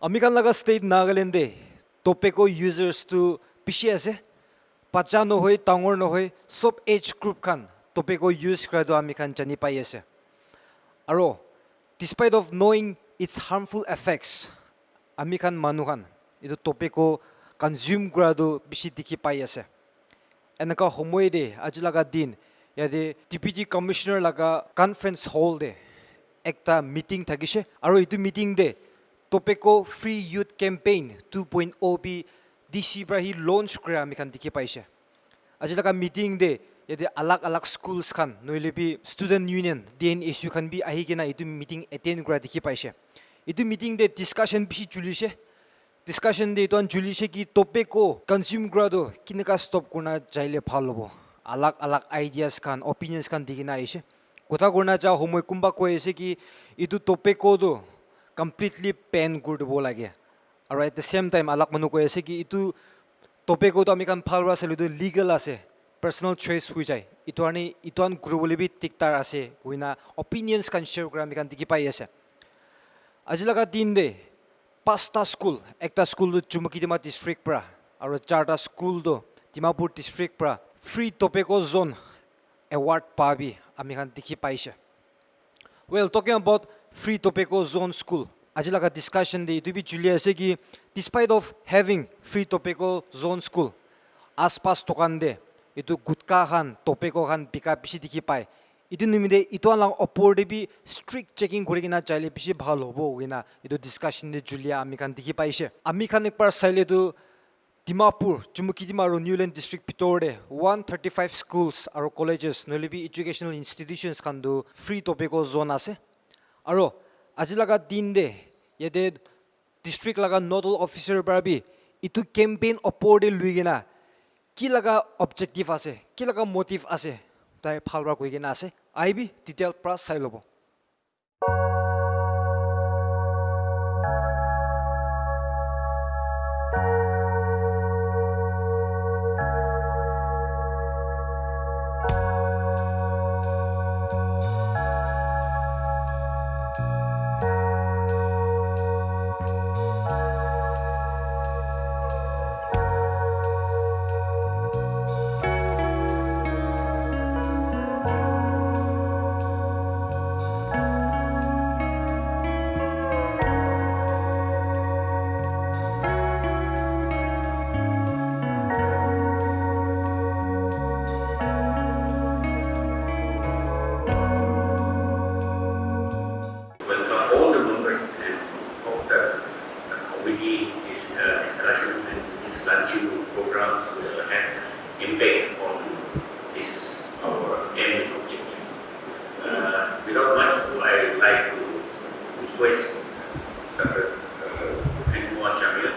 Amikan laga state Nagaland de tobacco users to pishi ase pacha no hoi tangor no hoi sob age group kan tobacco use kra do amikan jani pai ase aro despite of knowing its harmful effects amikan manukan idu tobacco consume kra do bishi dikhi pai ase enaka homoi de ajilaga din yade deputy commissioner laga conference hall de ekta meeting thakise aro itu meeting de tobacco free youth campaign 2.0 bi DC pra hi launch kra amikan dikhi paise ajilaga meeting de yade alag schools khan noile bi student union DNSU khan bi ahi kena itu meeting attend kra dikhi paise itu meeting de discussion bishi chulise discussion de ton chulise ki tobacco consume kra do kinaka stop kurna jaile bhal hobo alag ideas khan opinions khan digina aise kotha kurna ja homoi kumba koise ki itu tobacco do completely ban kurbo lage aro at the same time alag manu koise ki itu tobacco to amikan phalwa selu do legal ase personal choice hui jai ituan grubole bi tiktar ase huina opinions kan share kra amikan dikhi pai ase ajilaga din de pasta school ekta school do Chumukidima district pra aro charta school do Dimapur district pra free tobacco zone award pabi amikan dikhi paise well talking about free tobacco zone school ajilaga discussion de itu bi chuli ase ki despite of having free tobacco zone school aspas tokan de itu gutka khan tobacco khan bika bishi dikhi pai itu nimide itu lang opor de bi strict checking kurigina chaile bishi bhal hobo wina itu discussion de julia amikan dikhi paise amikan ekbar saile tu Dimapur Chumukidima aro Newland district pitor de 135 schools aro colleges nolibi educational institutions khan do free tobacco zone ase aro ajilaga din de yede district laga nodal officer barabi itu campaign opor de luigena ki laga objective ase ki laga motive ase tai phalra koigena ase aibi detail pra sai lobo programs will have impact on this our end objective. Without much ado, I would like to request Dr. Anwar Jamil,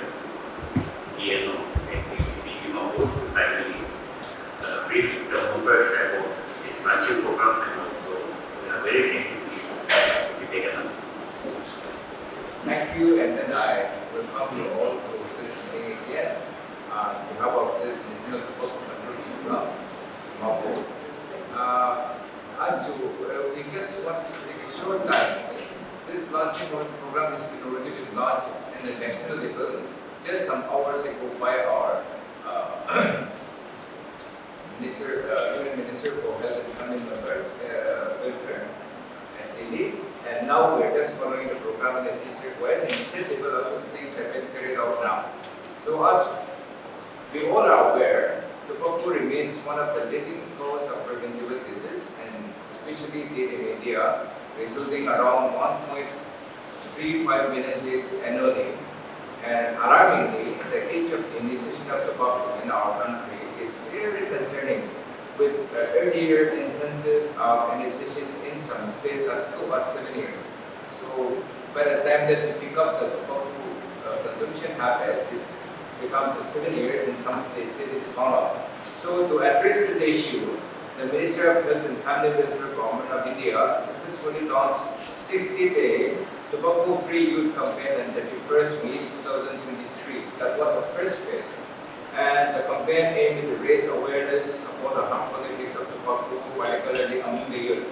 DNO, NTCP, Dimapur, to kindly brief the members about this launching program, and also we are very thankful this will be taken up. Thank you, and then I welcome you all to this meeting again. On behalf of this National Tobacco Control Program, Dimapur. We just want to take a short time. This launching program has been already been launched at the national level just some hours ago by our Union Minister for Health and Family Members Welfare and Delhi. And now we are just following the program in the district wise, and state level also things have been carried out now. So as we all are aware, tobacco remains one of the leading cause of preventable disease, and especially death in India, resulting around 1.35 million deaths annually. And alarmingly, the age of initiation of tobacco in our country is very concerning, with earlier instances of initiation in some states as low as 7 years. So by the time that we pick up the tobacco consumption habits, it becomes 7 years, in some places it's gone up. So to address this issue, the Ministry of Health and Family Welfare Government of India successfully launched 60-day tobacco-free youth campaign on 31st May 2023. That was the first phase. And the campaign aimed to raise awareness about the harmful effects of tobacco, particularly among the youth.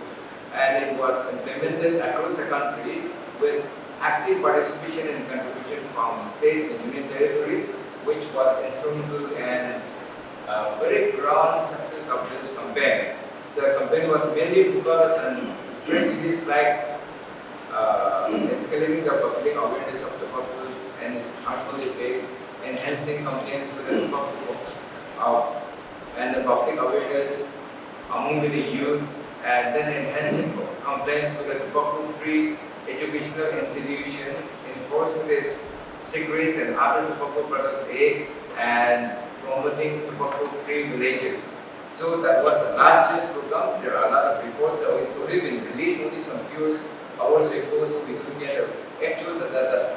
And it was implemented across the country with active participation and contribution from states and union territories, which was instrumental and very grand success of this campaign. The campaign was mainly focused on strategies like escalating the public awareness of tobacco and its harmful effects, enhancing compliance with the tobacco and the public awareness among the youth, and then enhancing compliance with the tobacco-free educational institutions, enforcing this cigarettes and other tobacco products act, and promoting tobacco-free villages. So that was a large program. There are a lot of reports. So it's only been released only some few hours ago, so we couldn't get actual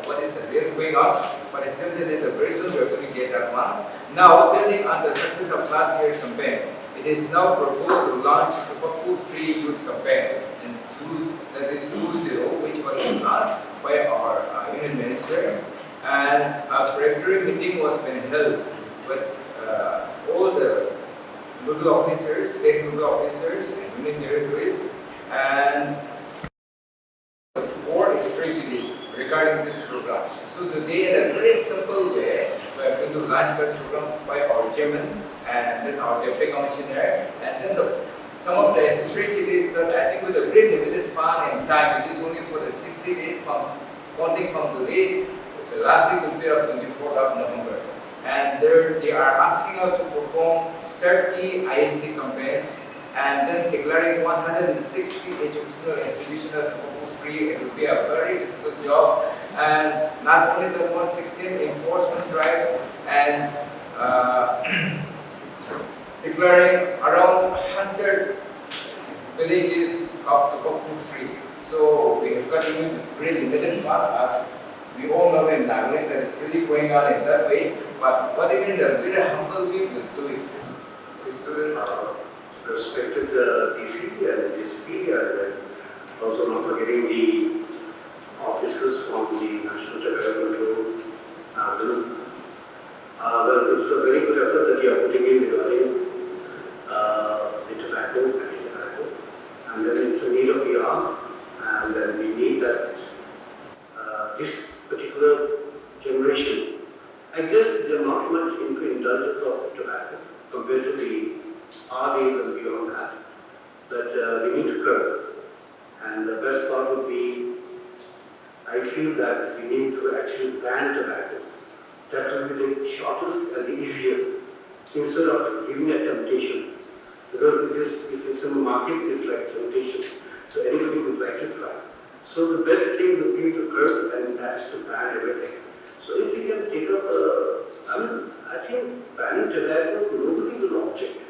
what is the real going on. But still, very soon we are going to get that one. Now, building on the success of last year's campaign, it is now proposed to launch a tobacco-free youth campaign, and that is 2.0, which was launched by our Union Minister. And a preparatory meeting was being held with all the local officers, state local officers, and union territories, and the 4 strategies regarding this program. So today, in a very simple way, we are going to launch that program by our chairman and then our deputy commissioner, and then some of the strategies that I think with a very limited fund and time, it is only for the 60 days counting from today. The last day will be on 24th of November. And they are asking us to perform 30 IAC campaigns and then declaring 160 educational institutions as tobacco-free. It will be a very difficult job. And not only the 116 enforcement drives and declaring around 100 villages of tobacco-free. So we have got even really limited fund, as we all know in Nagaland that it's really going on in that way. But even in a very humble way, we'll do it. We still respected the DCP and DCP, and also not forgetting the officers from the National Tobacco Control. Well, it's a very good effort that you are putting in regarding the tobacco, and then it's a need of the hour, and then we need that this particular generation. I guess they're not much into indulgence of tobacco compared to our days and beyond that. But we need to curb. And the best part would be, I feel that we need to actually ban tobacco. That will be the shortest and the easiest, instead of giving a temptation. Because if it's in the market, it's like temptation. So anybody would like to try. So the best thing would be to curb, and that is to ban everything. So if we can take up I think banning tobacco, nobody will object.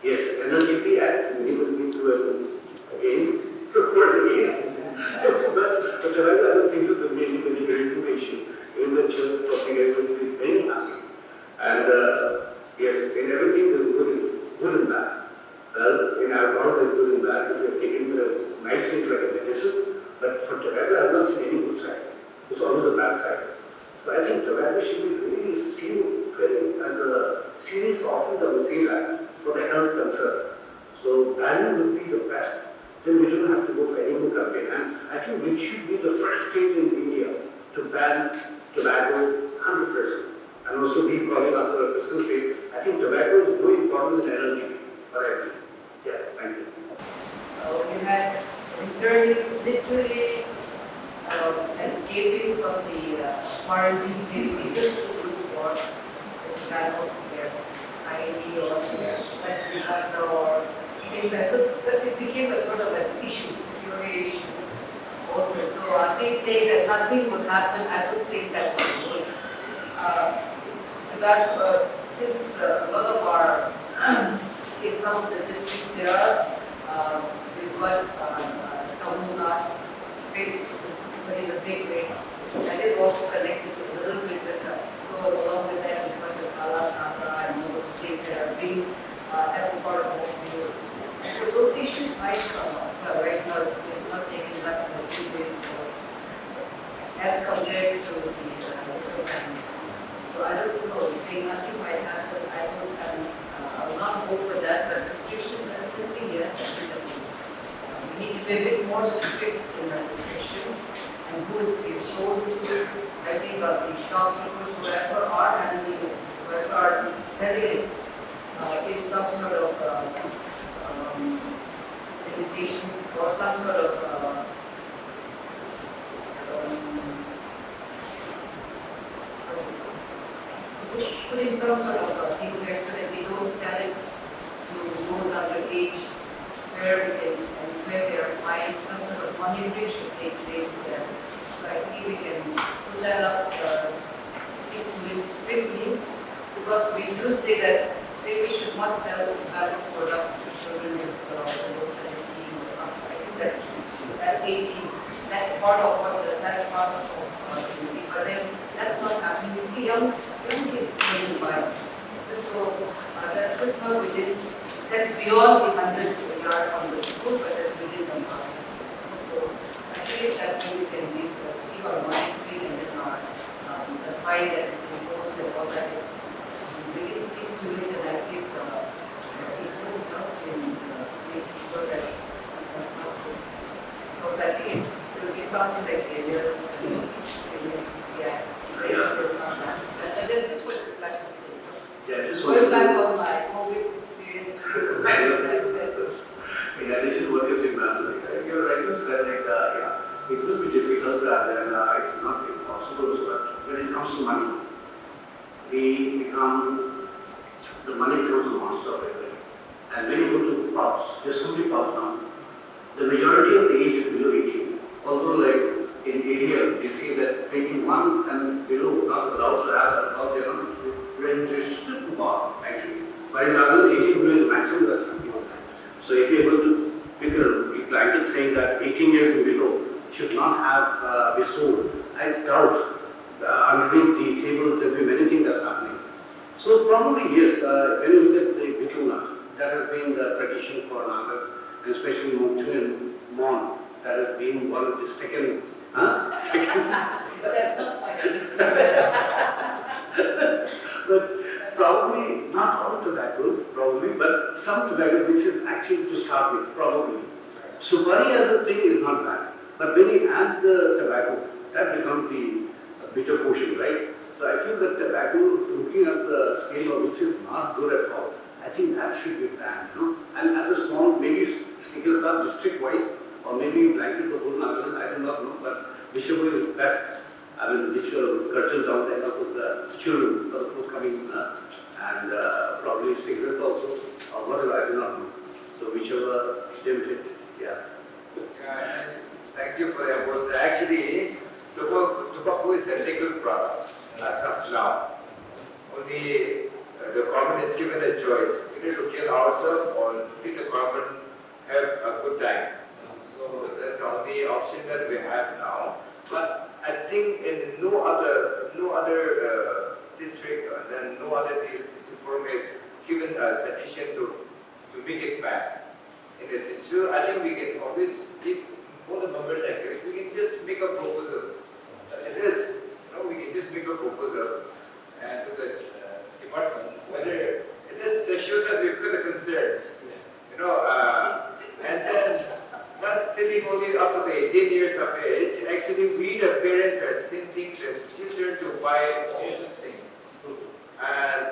Yes, NTCP Act, we will need to again, but tobacco, I don't think so, there may be many raising issues. In the church, talking about will be very happy. And yes, in everything there's good and bad. Well, in alcohol there's good and bad, if you're taking the nice things like a medicine, but for tobacco I've not seen any good side. It's always a bad side. So I think tobacco should be really seen as a serious offense, I would say that, for the health concern. So banning would be the best. Then we don't have to go for any more campaign. And I think we should be the first state in India to ban tobacco 100%. And also we calling ourselves a Christian state. I think tobacco is more important than energy. Alright. Yeah, thank you. We had returnees literally escaping from the quarantine place. We just to look for the tobacco, their ID or especially after or things like so. That it became a sort of an issue, security issue also. So they say that nothing would happen. I don't think that would. Tobacco, since a lot of our in some of the districts there are we've got Tamunas, in a big way. That is also connected a little bit with so along with that we've got the Kalas, Natra and other states that are being as a part of what we do. So those issues might come up. Right now it's not taking that in a big way because as compared to the program. So I don't know, saying nothing might happen, I will not go for that, but restriction definitely yes, definitely. We need to be a bit more strict in the restriction. And and who it's being sold to. I think the shopkeepers, whoever are handling it, whoever are selling it, if some sort of limitations or some sort of putting some sort of thing there so that they don't sell it to those underage, where we can, and where they are flying, some sort of monitoring should take place there. So I think we can put that up, stick to it strictly, because we do say that they should not sell tobacco products to children below 17 or something. I think that's at 18. That's part of what that's part of but then that's not happening. You see young kids playing by. So that's just not within, that's beyond the 100 yard from the school, but that's within the market. So I think that we can keep our mind free and then our the fine that is imposed and all that is really stick to it, and I think it helps in making sure that it does not go. Because I think it will be something like and then just for discussion's sake. Yeah, just Going back on my COVID experience, in addition to what you said, ma'am, you're right, you said it will be difficult and it will not be possible. So when it comes to money, the money becomes a monster of everything. And when you go to pubs, there's so many pubs now. The majority of the age is below 18. Although like in area, they say that 21 and below not allowed to have alcohol, they are not restricted to bar actually. But in other 18 below is maximum, that's 21. So if you're able to pick a blanket saying that 18 years and below should not have be sold, I doubt underneath the table there will be many things that's happening. So probably yes, when you said the Vituna, that has been the tradition for Naga, and especially Mokchu and Mon, that has been one of the second. but that's not quite But probably not all tobaccos, probably, but some tobacco which is actually to start with, probably. Supari as a thing is not bad, but when you add the tobacco, that becomes the bitter portion, right? So I feel that tobacco, looking at the scale of which is not good at all, I think that should be banned, And at a small, maybe single star district-wise, or maybe blanket for whole Nagaland, I do not know, but whichever is best. I mean, which will curtail down the enough of the children for the forthcoming and probably cigarettes also, or whatever, I do not know. So whichever them fit, yeah. Thank you for your words. Actually, tobacco is a legal product as of now. Only the government is given a choice, either to kill ourselves or let the government have a good time. So that's the only option that we have now. But I think in no other district and then no other DLCC permit given a suggestion to make it back. In the district, I think we can always give all the members agree. We can just make a proposal. It is, we can just make a proposal and to the department whether it is the shows that we've got a concern. And then not sitting only up to the 18 years of age, actually we the parents are sending the children to buy all these things. And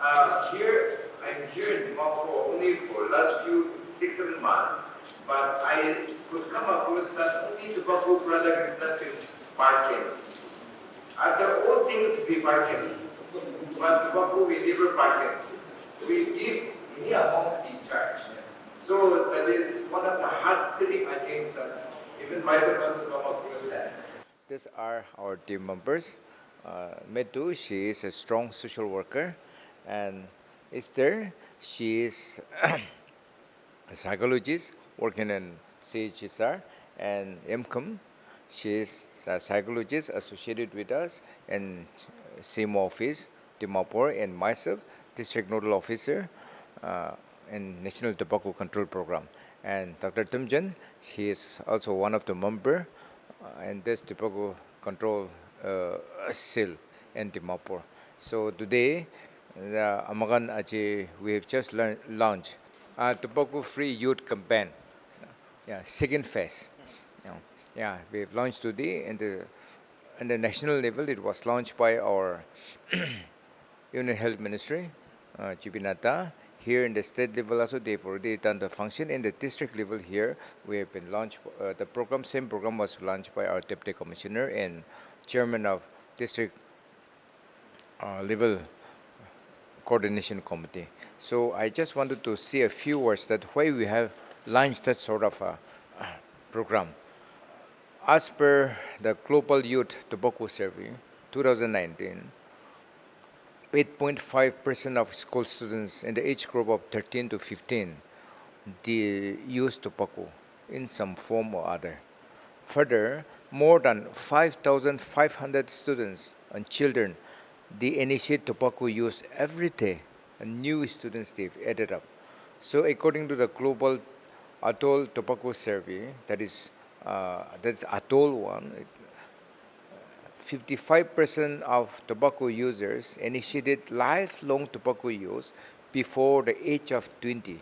I'm here in DIMAPUR only for last 6-7 months, but I could come across that only tobacco product is not in market. Other all things we market, but tobacco we never market. We give any amount we charge. So that is one of the hard selling against even myself also come across that. These are our team members. Metu, she is a strong social worker, and Esther, she is a psychologist working in CHSR, and Mkum, she is a psychologist associated with us in same office, DIMAPUR, and myself, District Nodal Officer in National Tobacco Control Program. And Dr. Tumjan, he is also one of the member in this tobacco control cell in DIMAPUR. So today, Amagan Achi, we have just launched a tobacco-free youth campaign. Yeah, second phase. Yeah, we've launched today, and the national level, it was launched by our Union Health Ministry, Chipinata. Here in the state level also, they've already done the function. In the district level here, we have been launched, the program, same program was launched by our Deputy Commissioner and Chairman of District level coordination committee. So I just wanted to say a few words that why we have launched that sort of a program. As per the Global Youth Tobacco Survey 2019, 8.5% of school students in the age group of 13 to 15 they use tobacco in some form or other. Further, more than 5,500 students and children they initiate tobacco use every day, and new students they've added up. So according to the Global Atoll Tobacco Survey, that's Atoll one, 55% of tobacco users initiated lifelong tobacco use before the age of 20.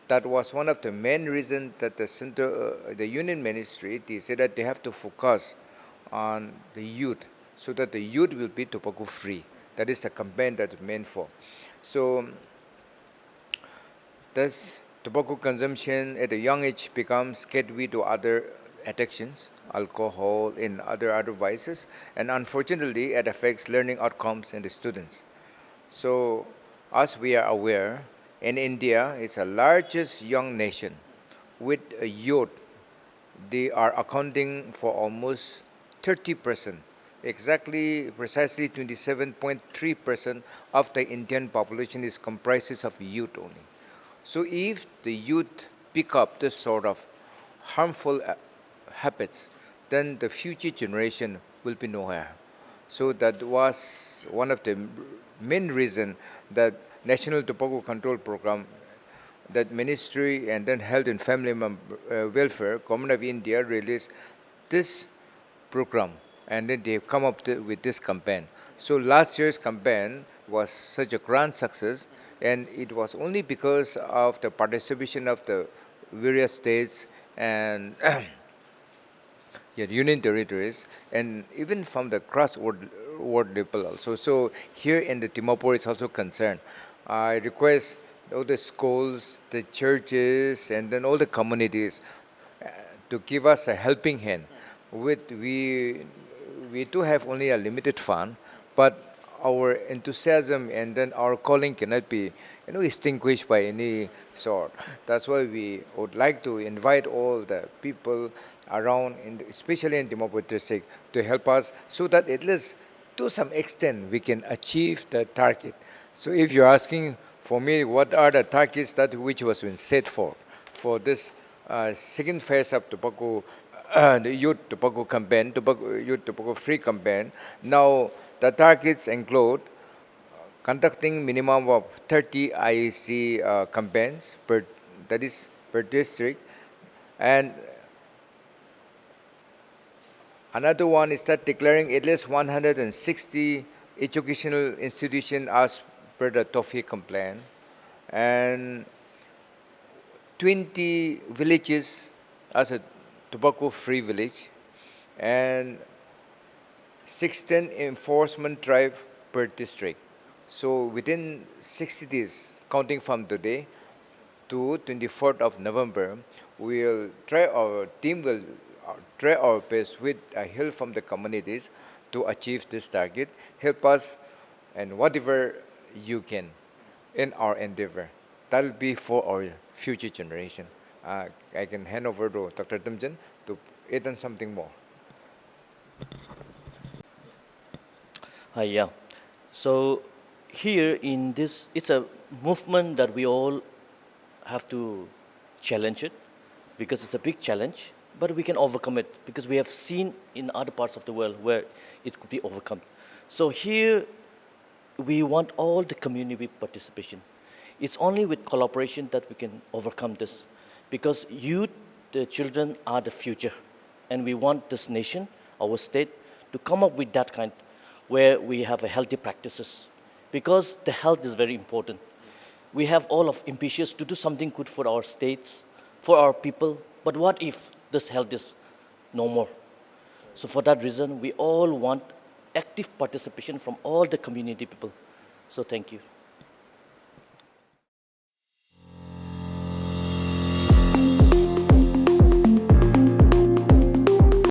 That was one of the main reasons that the Union Ministry, they said that they have to focus on the youth so that the youth will be tobacco free. That is the campaign that's meant for. So, thus, tobacco consumption at a young age becomes gateway to other addictions, alcohol, and other vices, and unfortunately, it affects learning outcomes in the students. So, as we are aware, in India is the largest young nation with a youth. They are accounting for almost 30%, precisely 27.3% of the Indian population is comprises of youth only. So if the youth pick up this sort of harmful habits, then the future generation will be nowhere. So that was one of the main reason that National Tobacco Control Program, that Ministry and then Health and Family Welfare, Government of India released this program, and then they've come up with this campaign. So last year's campaign was such a grand success, and it was only because of the participation of the various states and union territories, and even from the grassroots level also. So here in the DIMAPUR is also concerned. I request all the schools, the churches, and then all the communities to give us a helping hand. We do have only a limited fund, but our enthusiasm and then our calling cannot be extinguished by any sort. That's why we would like to invite all the people around, especially in Dimapur district, to help us so that at least to some extent we can achieve the target. So if you're asking for me what are the targets that which was been set for this second phase of tobacco, the youth tobacco campaign, youth tobacco free campaign, now the targets include conducting minimum of 30 IEC campaigns per district, and another one is that declaring at least 160 educational institutions as per the TOEFL complaint, and 20 villages as a tobacco-free village, and 16 enforcement drive per district. So within 60 days, counting from today to 24th of November, our team will try our best with help from the communities to achieve this target. Help us and whatever you can in our endeavor. That will be for our future generation. I can hand over to Dr. Dimjan to add on something more. Yeah. So here in this, it's a movement that we all have to challenge it, because it's a big challenge, but we can overcome it because we have seen in other parts of the world where it could be overcome. So here we want all the community participation. It's only with collaboration that we can overcome this, because youth, the children are the future, and we want this nation, our state, to come up with that kind where we have a healthy practices, because the health is very important. We have all of ambitious to do something good for our states, for our people, but what if this health is no more. So for that reason, we all want active participation from all the community people. So thank you.